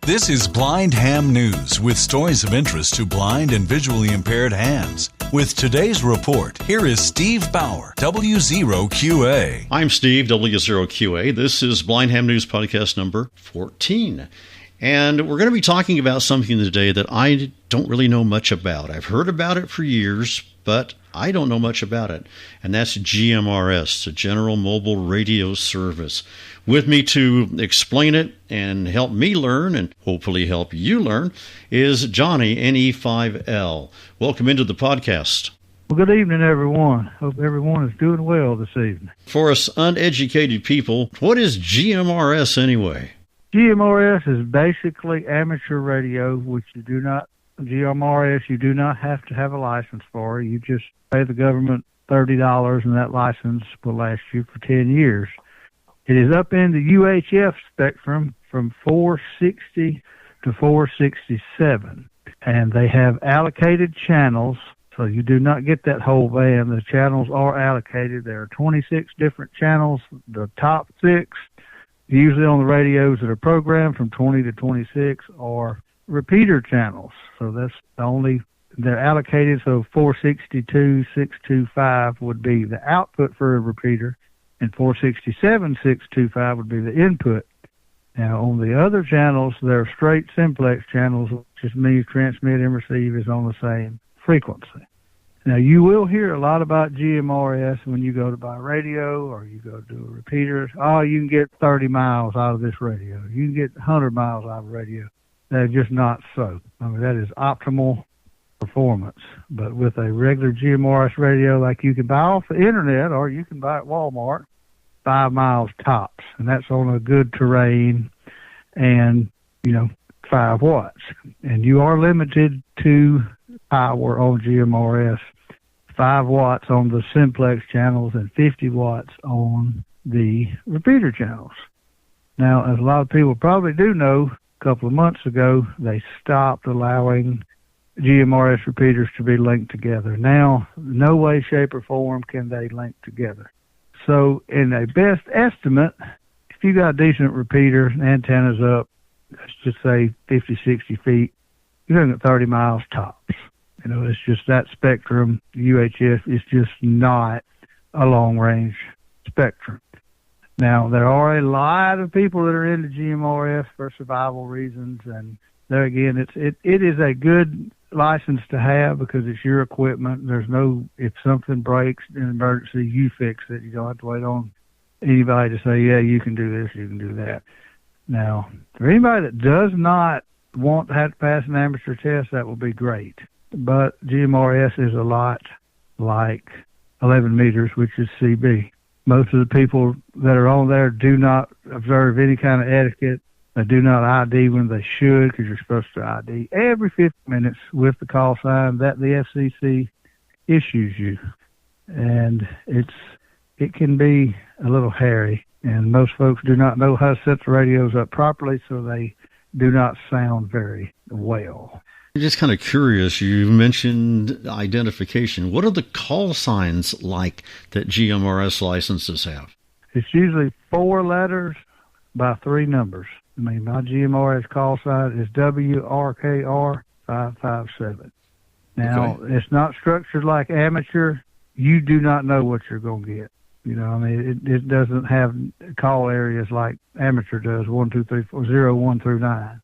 This is Blind Ham News with stories of interest to blind and visually impaired hams. With today's report, here is Steve Bauer, W0QA. I'm Steve, W0QA. This is Blind Ham News podcast number 14. And we're going to be talking about something today that I don't really know much about. I've heard about it for years, but I don't know much about it. And that's GMRS, the General Mobile Radio Service. With me to explain it and help me learn, and hopefully help you learn, is Johnnie NE5L. Welcome into the podcast. Well, good evening, everyone. Hope everyone is doing well this evening. For us uneducated people, what is GMRS anyway? GMRS is basically amateur radio, which GMRS you do not have to have a license for. You just pay the government $30 and that license will last you for 10 years. It is up in the UHF spectrum from 460 to 467. And they have allocated channels, so you do not get that whole band. The channels are allocated. There are 26 different channels. The top 6, usually on the radios that are programmed from 20 to 26, are repeater channels. So that's the only, they're allocated, so 462, 625 would be the output for a repeater, and 467, 625 would be the input. Now, on the other channels, they're straight simplex channels, which just means transmit and receive is on the same frequency. Now, you will hear a lot about GMRS when you go to buy radio or you go to a repeater. Oh, you can get 30 miles out of this radio. You can get 100 miles out of radio. That's just not so. I mean, that is optimal performance. But with a regular GMRS radio, like you can buy off the internet or you can buy at Walmart, 5 miles tops. And that's on a good terrain and, 5 watts. And you are limited to power on GMRS, 5 watts on the simplex channels and 50 watts on the repeater channels. Now, as a lot of people probably do know, a couple of months ago, they stopped allowing GMRS repeaters to be linked together. Now, no way, shape, or form can they link together. So, in a best estimate, if you got a decent repeater, antennas up, let's just say 50, 60 feet, you're looking at 30 miles tops. It's just that spectrum. UHF is just not a long-range spectrum. Now, there are a lot of people that are into GMRS for survival reasons, and there again, it is a good license to have because it's your equipment. There's no, if something breaks in an emergency, you fix it. You don't have to wait on anybody to say, yeah, you can do this, you can do that. Now, for anybody that does not want to have to pass an amateur test, that will be great. But GMRS is a lot like 11 meters, which is CB. Most of the people that are on there do not observe any kind of etiquette. They do not ID when they should, because you're supposed to ID every 50 minutes with the call sign that the FCC issues you. And it can be a little hairy, and most folks do not know how to set the radios up properly, so they do not sound very well. I'm just kind of curious. You mentioned identification. What are the call signs like that GMRS licenses have? It's usually 4 letters by 3 numbers. I mean, my GMRS call sign is WRKR 557. Now, okay. It's not structured like amateur. You do not know what you're going to get. It doesn't have call areas like amateur does, 1, 2, 3, 4, 0, 1 through 9.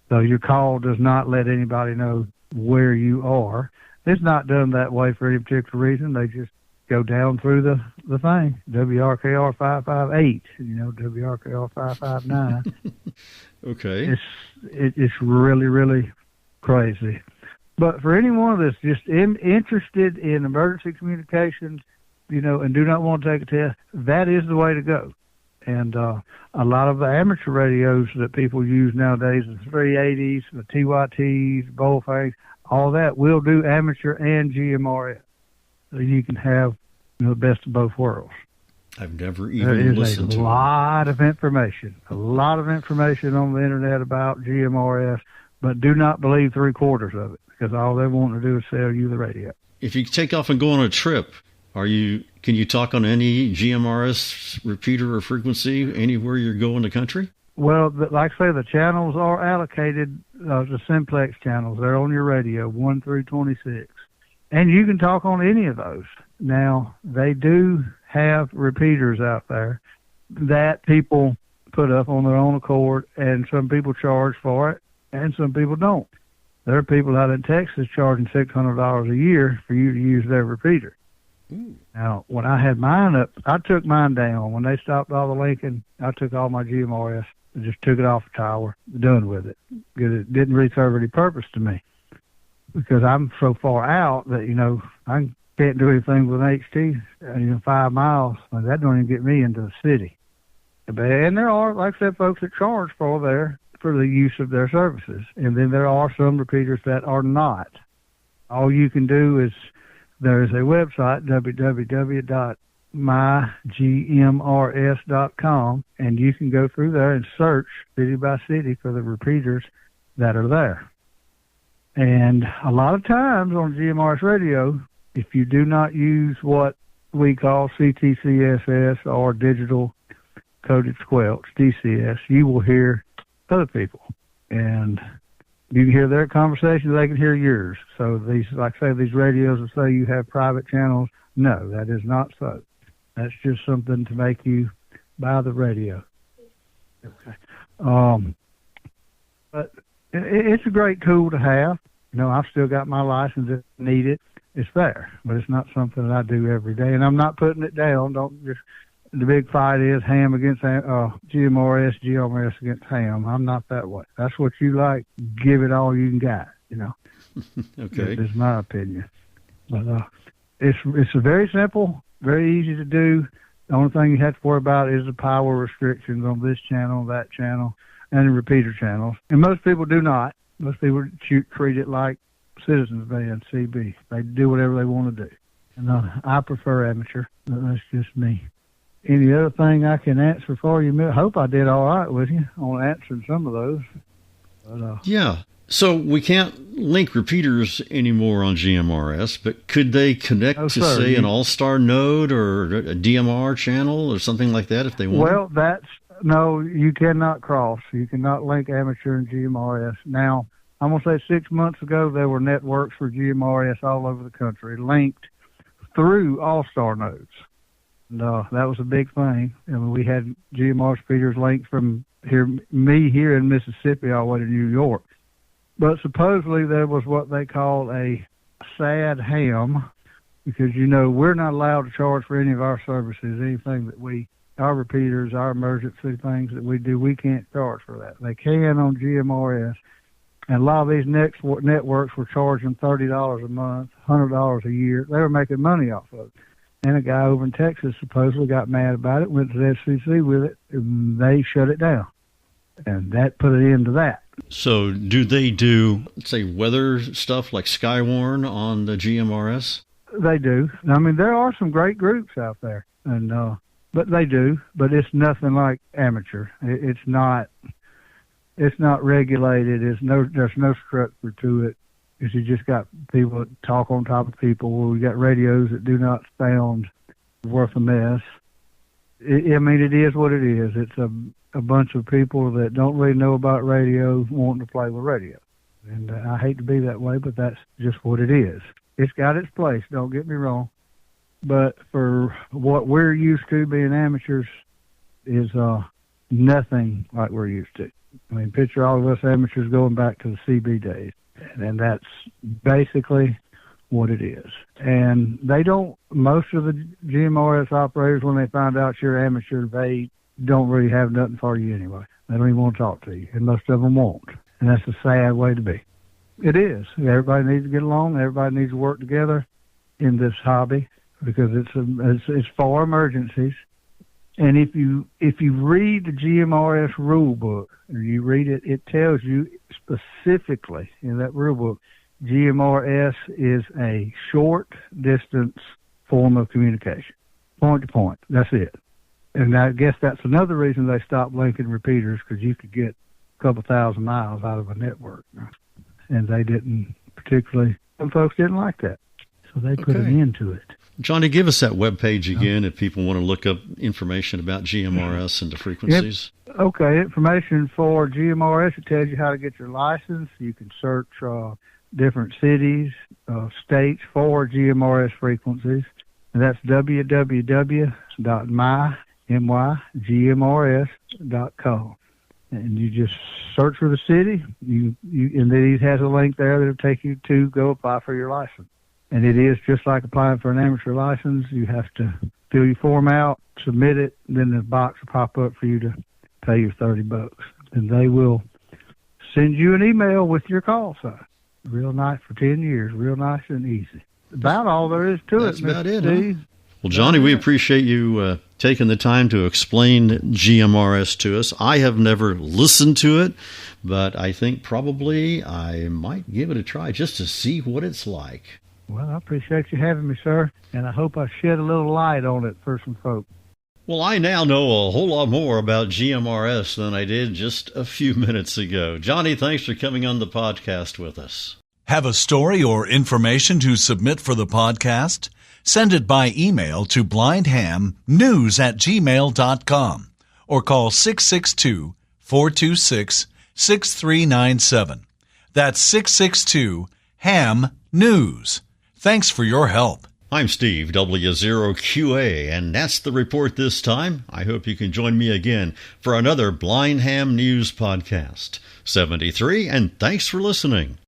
So your call does not let anybody know where you are. It's not done that way for any particular reason. They just go down through the thing. WRKR 558, WRKR 559. Okay. It's really, really crazy. But for anyone that's just interested in emergency communications, and do not want to take a test, that is the way to go. And a lot of the amateur radios that people use nowadays, the 380s, the TYTs, Bullfangs, all that will do amateur and GMRS. So you can have the best of both worlds. I've never even listened to it. A lot of information on the internet about GMRS, but do not believe 3/4 of it, because all they want to do is sell you the radio. If you take off and go on a trip, can you talk on any GMRS repeater or frequency anywhere you're going in the country? Well, like I say, the channels are allocated, the simplex channels. They're on your radio, 1 through 26. And you can talk on any of those. Now, they do have repeaters out there that people put up on their own accord, and some people charge for it, and some people don't. There are people out in Texas charging $600 a year for you to use their repeater. Ooh. Now, when I had mine up, I took mine down. When they stopped all the linking, I took all my GMRS and just took it off the tower, done with it, because it didn't really serve any purpose to me. Because I'm so far out that, I can't do anything with an HT, 5 miles. That don't even get me into the city. And there are, like I said, folks that charge for the use of their services. And then there are some repeaters that are not. All you can do is, there's a website, www.mygmrs.com, and you can go through there and search city by city for the repeaters that are there. And a lot of times on GMRS radio, if you do not use what we call CTCSS or digital coded squelch, DCS, you will hear other people. And you can hear their conversations, they can hear yours. So these, like I say, these radios that say you have private channels, no, that is not so. That's just something to make you buy the radio. Okay. But it's a great tool to have. I've still got my license if I need it. It's there, but it's not something that I do every day. And I'm not putting it down. The big fight is ham against GMRS, GMRS against ham. I'm not that way. That's what you like. Give it all you can got, Okay. That's my opinion. But it's very simple, very easy to do. The only thing you have to worry about is the power restrictions on this channel, that channel, and the repeater channels. And most people do not. Most people treat it like Citizens Band, CB. They do whatever they want to do. And I prefer amateur. That's just me. Any other thing I can answer for you? I hope I did all right with you on answering some of those. But, yeah. So we can't link repeaters anymore on GMRS, but could they connect to, say, an all-star node or a DMR channel or something like that if they want? Well, no, you cannot cross. You cannot link amateur and GMRS. Now, I'm going to say 6 months ago, there were networks for GMRS all over the country linked through all-star nodes. No, that was a big thing. We had GMRS repeaters linked from here in Mississippi all the way to New York. But supposedly there was what they call a sad ham, because, we're not allowed to charge for any of our services. Anything that our repeaters, our emergency things that we do, we can't charge for that. They can on GMRS. And a lot of these networks were charging $30 a month, $100 a year. They were making money off of it. And a guy over in Texas supposedly got mad about it, went to the FCC with it, and they shut it down. And that put an end to that. So do they do, say, weather stuff like Skywarn on the GMRS? They do. I mean, there are some great groups out there, and but they do. But it's nothing like amateur. It's not regulated. There's no structure to it. Because you just got people that talk on top of people. We got radios that do not sound worth a mess. It is what it is. It's a bunch of people that don't really know about radio wanting to play with radio. And I hate to be that way, but that's just what it is. It's got its place, don't get me wrong. But for what we're used to being amateurs is nothing like we're used to. I mean, picture all of us amateurs going back to the CB days. And that's basically what it is. And most of the GMRS operators, when they find out you're amateur, they don't really have nothing for you anyway. They don't even want to talk to you, and most of them won't. And that's a sad way to be. It is. Everybody needs to get along. Everybody needs to work together in this hobby because it's for emergencies. And if you read the GMRS rule book, or you read it, it tells you specifically in that rule book, GMRS is a short distance form of communication, point to point. That's it. And I guess that's another reason they stopped linking repeaters, because you could get a couple thousand miles out of a network. And they didn't particularly, some folks didn't like that. So they put an end to it. Johnny, give us that webpage again if people want to look up information about GMRS and the frequencies. Yep. Okay, information for GMRS, it tells you how to get your license. You can search different cities, states for GMRS frequencies. And that's www.mygmrs.com. And you just search for the city, and then it has a link there that'll take you to go apply for your license. And it is just like applying for an amateur license. You have to fill your form out, submit it, and then the box will pop up for you to pay your $30. And they will send you an email with your call sign. Real nice for 10 years, real nice and easy. About all there is to That's it, about Mr. it, Steve. huh? Well, Johnny, we appreciate you taking the time to explain GMRS to us. I have never listened to it, but I think probably I might give it a try just to see what it's like. Well, I appreciate you having me, sir, and I hope I shed a little light on it for some folks. Well, I now know a whole lot more about GMRS than I did just a few minutes ago. Johnny, thanks for coming on the podcast with us. Have a story or information to submit for the podcast? Send it by email to blindhamnews@gmail.com or call 662-426-6397. That's 662-HAM-NEWS. Thanks for your help. I'm Steve, W0QA, and that's the report this time. I hope you can join me again for another Blind Ham News podcast. 73, and thanks for listening.